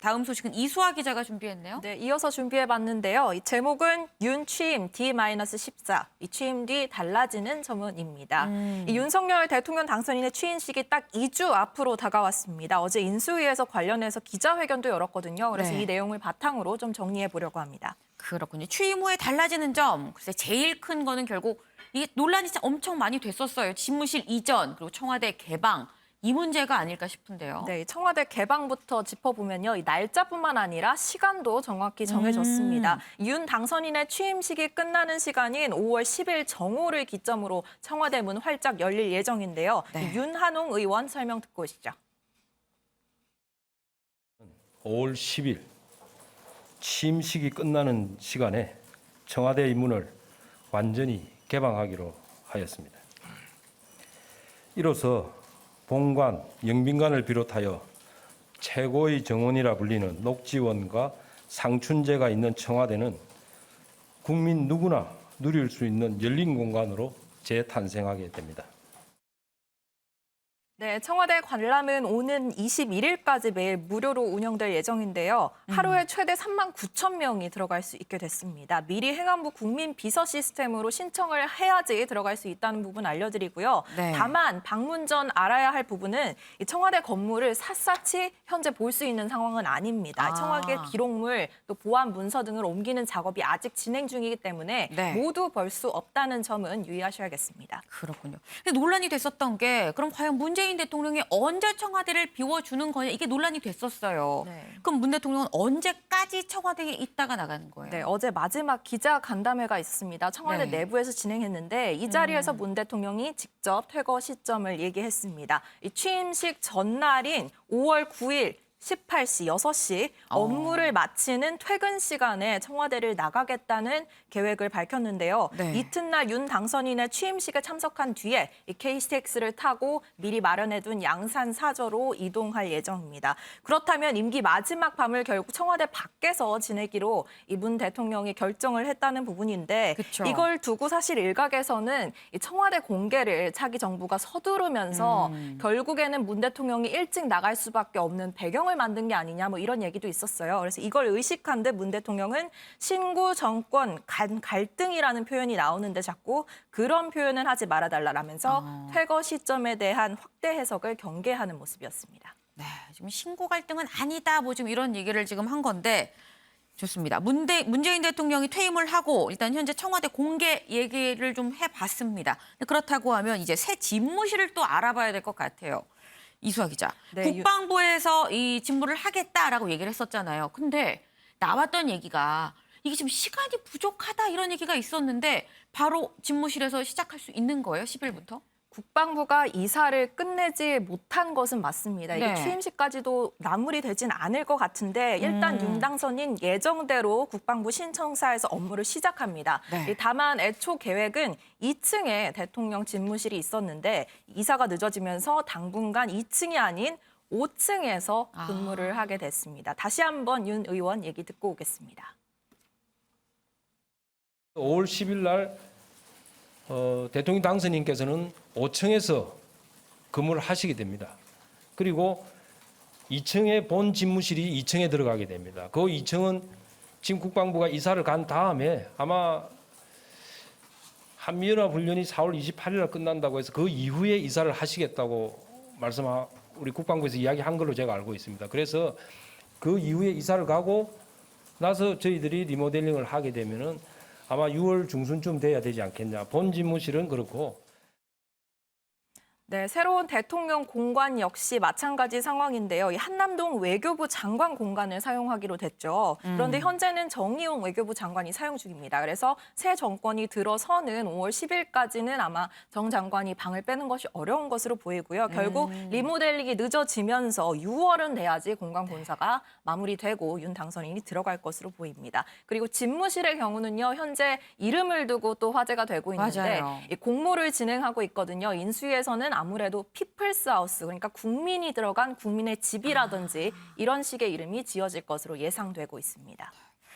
다음 소식은 이수아 기자가 준비했네요. 네, 이어서 준비해봤는데요. 이 제목은 윤 취임 D-14, 이 취임 뒤 달라지는 점은입니다. 이 윤석열 대통령 당선인의 취임식이 딱 2주 앞으로 다가왔습니다. 어제 인수위에서 관련해서 기자회견도 열었거든요. 그래서 네. 이 내용을 바탕으로 좀 정리해보려고 합니다. 그렇군요. 취임 후에 달라지는 점, 글쎄 제일 큰 거는 결국 이게 논란이 진짜 엄청 많이 됐었어요. 집무실 이전, 그리고 청와대 개방. 이 문제가 아닐까 싶은데요. 네, 청와대 개방부터 짚어보면요. 이 날짜뿐만 아니라 시간도 정확히 정해졌습니다. 윤 당선인의 취임식이 끝나는 시간인 5월 10일 정오를 기점으로 청와대 문 활짝 열릴 예정인데요. 네. 윤한홍 의원 설명 듣고 오시죠. 5월 10일 취임식이 끝나는 시간에 청와대의 문을 완전히 개방하기로 하였습니다. 이로써 본관, 영빈관을 비롯하여 최고의 정원이라 불리는 녹지원과 상춘재가 있는 청와대는 국민 누구나 누릴 수 있는 열린 공간으로 재탄생하게 됩니다. 네, 청와대 관람은 오는 21일까지 매일 무료로 운영될 예정인데요. 하루에 최대 3만 9천 명이 들어갈 수 있게 됐습니다. 미리 행안부 국민 비서 시스템으로 신청을 해야지 들어갈 수 있다는 부분 알려드리고요. 네. 다만 방문 전 알아야 할 부분은 이 청와대 건물을 샅샅이 현재 볼 수 있는 상황은 아닙니다. 청와대 기록물, 또 보안 문서 등을 옮기는 작업이 아직 진행 중이기 때문에 네. 모두 볼 수 없다는 점은 유의하셔야겠습니다. 그렇군요. 근데 논란이 됐었던 게 그럼 과연 문재인 대통령이 언제 청와대를 비워주는 거냐 이게 논란이 됐었어요. 네. 그럼 문 대통령은 언제까지 청와대에 있다가 나가는 거예요? 네, 어제 마지막 기자 간담회가 있습니다. 청와대 네. 내부에서 진행했는데 이 자리에서 문 대통령이 직접 퇴거 시점을 얘기했습니다. 이 취임식 전날인 5월 9일 18시, 6시 업무를 마치는 퇴근 시간에 청와대를 나가겠다는 계획을 밝혔는데요. 네. 이튿날 윤 당선인의 취임식에 참석한 뒤에 이 KTX를 타고 미리 마련해둔 양산 사저로 이동할 예정입니다. 그렇다면 임기 마지막 밤을 결국 청와대 밖에서 지내기로 이 문 대통령이 결정을 했다는 부분인데 그쵸. 이걸 두고 사실 일각에서는 이 청와대 공개를 차기 정부가 서두르면서 결국에는 문 대통령이 일찍 나갈 수밖에 없는 배경을 만든 게 아니냐 뭐 이런 얘기도 있었어요. 그래서 이걸 의식한 듯 문 대통령은 신구 정권 갈등이라는 표현이 나오는데 자꾸 그런 표현은 하지 말아달라라면서 퇴거 시점에 대한 확대 해석을 경계하는 모습이었습니다. 네, 지금 신고 갈등은 아니다. 뭐 지금 이런 얘기를 지금 한 건데 좋습니다. 문재인 대통령이 퇴임을 하고 일단 현재 청와대 공개 얘기를 좀 해봤습니다. 그렇다고 하면 이제 새 집무실을 또 알아봐야 될 것 같아요. 이수아 기자, 네, 국방부에서 이 직무를 하겠다라고 얘기를 했었잖아요. 근데 나왔던 얘기가 이게 지금 시간이 부족하다 이런 얘기가 있었는데 바로 집무실에서 시작할 수 있는 거예요, 10일부터? 국방부가 이사를 끝내지 못한 것은 맞습니다. 이게 네. 취임식까지도 마무리되진 않을 것 같은데 일단 윤 당선인 예정대로 국방부 신청사에서 업무를 시작합니다. 네. 다만 애초 계획은 2층에 대통령 집무실이 있었는데 이사가 늦어지면서 당분간 2층이 아닌 5층에서 근무를 하게 됐습니다. 다시 한번 윤 의원 얘기 듣고 오겠습니다. 5월 10일 날 대통령 당선인께서는 5층에서 근무를 하시게 됩니다. 그리고 2층에 본 집무실이 2층에 들어가게 됩니다. 그 2층은 지금 국방부가 이사를 간 다음에 아마 한미연합훈련이 4월 28일 날 끝난다고 해서 그 이후에 이사를 하시겠다고 우리 국방부에서 이야기한 걸로 제가 알고 있습니다. 그래서 그 이후에 이사를 가고 나서 저희들이 리모델링을 하게 되면은 아마 6월 중순쯤 돼야 되지 않겠냐. 본 집무실은 그렇고. 네, 새로운 대통령 공관 역시 마찬가지 상황인데요. 이 한남동 외교부 장관 공간을 사용하기로 됐죠. 그런데 현재는 정의용 외교부 장관이 사용 중입니다. 그래서 새 정권이 들어서는 5월 10일까지는 아마 정 장관이 방을 빼는 것이 어려운 것으로 보이고요. 결국 리모델링이 늦어지면서 6월은 돼야지 공관 본사가 마무리되고 윤 당선인이 들어갈 것으로 보입니다. 그리고 집무실의 경우는요. 현재 이름을 두고 또 화제가 되고 있는데 맞아요. 이 공모를 진행하고 있거든요. 인수위에서는 아무래도 피플스 하우스, 그러니까 국민이 들어간 국민의 집이라든지 이런 식의 이름이 지어질 것으로 예상되고 있습니다.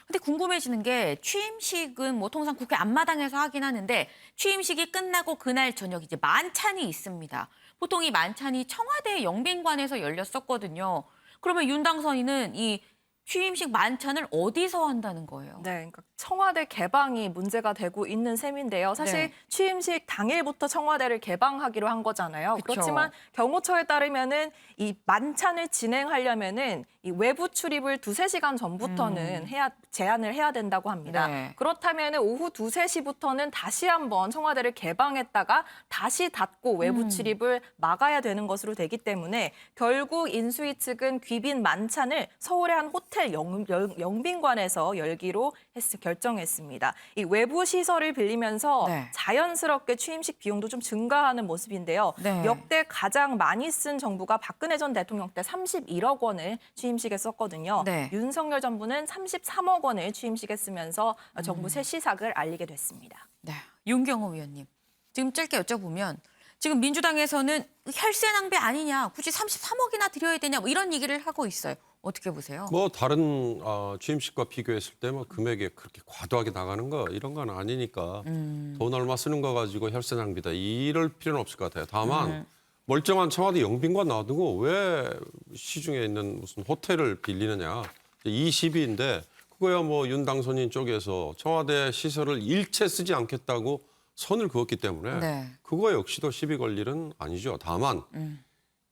근데 궁금해지는 게 취임식은 뭐 통상 국회 앞마당에서 하긴 하는데 취임식이 끝나고 그날 저녁 이제 만찬이 있습니다. 보통 이 만찬이 청와대 영빈관에서 열렸었거든요. 그러면 윤 당선인은 이 취임식 만찬을 어디서 한다는 거예요? 네, 그러니까 청와대 개방이 문제가 되고 있는 셈인데요. 사실 네. 취임식 당일부터 청와대를 개방하기로 한 거잖아요. 그쵸. 그렇지만 경호처에 따르면은 이 만찬을 진행하려면은 이 외부 출입을 2-3시간 전부터는 제한을 해야 된다고 합니다. 네. 그렇다면은 오후 2-3시부터는 다시 한번 청와대를 개방했다가 다시 닫고 외부 출입을 막아야 되는 것으로 되기 때문에 결국 인수위 측은 귀빈 만찬을 서울의 한 호텔 영빈관에서 열기로 결정했습니다. 이 외부 시설을 빌리면서 네. 자연스럽게 취임식 비용도 좀 증가하는 모습인데요. 네. 역대 가장 많이 쓴 정부가 박근혜 전 대통령 때 31억 원을 취임식에 썼거든요. 네. 윤석열 정부는 33억 원을 취임식에 쓰면서 정부 새 시삭을 알리게 됐습니다. 네, 윤경호 위원님. 지금 짧게 여쭤보면 지금 민주당에서는 혈세 낭비 아니냐, 굳이 33억이나 드려야 되냐, 뭐 이런 얘기를 하고 있어요. 어떻게 보세요? 뭐 다른 취임식과 비교했을 때 뭐 금액이 그렇게 과도하게 나가는 거 이런 건 아니니까 돈 얼마 쓰는 거 가지고 혈세 낭비다 이럴 필요는 없을 것 같아요. 다만 멀쩡한 청와대 영빈관 놔두고 왜 시중에 있는 무슨 호텔을 빌리느냐 이 시비인데 그거야 뭐 윤 당선인 쪽에서 청와대 시설을 일체 쓰지 않겠다고 선을 그었기 때문에 네. 그거 역시도 시비 걸 일은 아니죠. 다만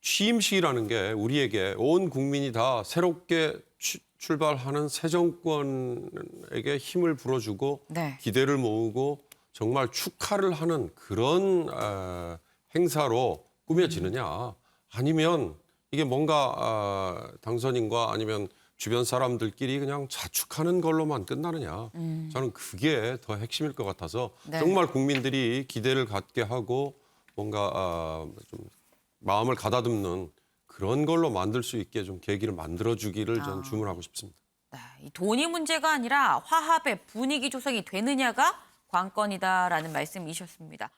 취임식이라는 게 우리에게 온 국민이 다 새롭게 출발하는 새 정권에게 힘을 불어주고 네. 기대를 모으고 정말 축하를 하는 그런 행사로 꾸며지느냐 아니면 이게 뭔가 당선인과 아니면 주변 사람들끼리 그냥 자축하는 걸로만 끝나느냐 저는 그게 더 핵심일 것 같아서 네. 정말 국민들이 기대를 갖게 하고 뭔가 좀 마음을 가다듬는 그런 걸로 만들 수 있게 좀 계기를 만들어주기를 저는 주문하고 싶습니다. 네, 이 돈이 문제가 아니라 화합의 분위기 조성이 되느냐가 관건이다라는 말씀이셨습니다.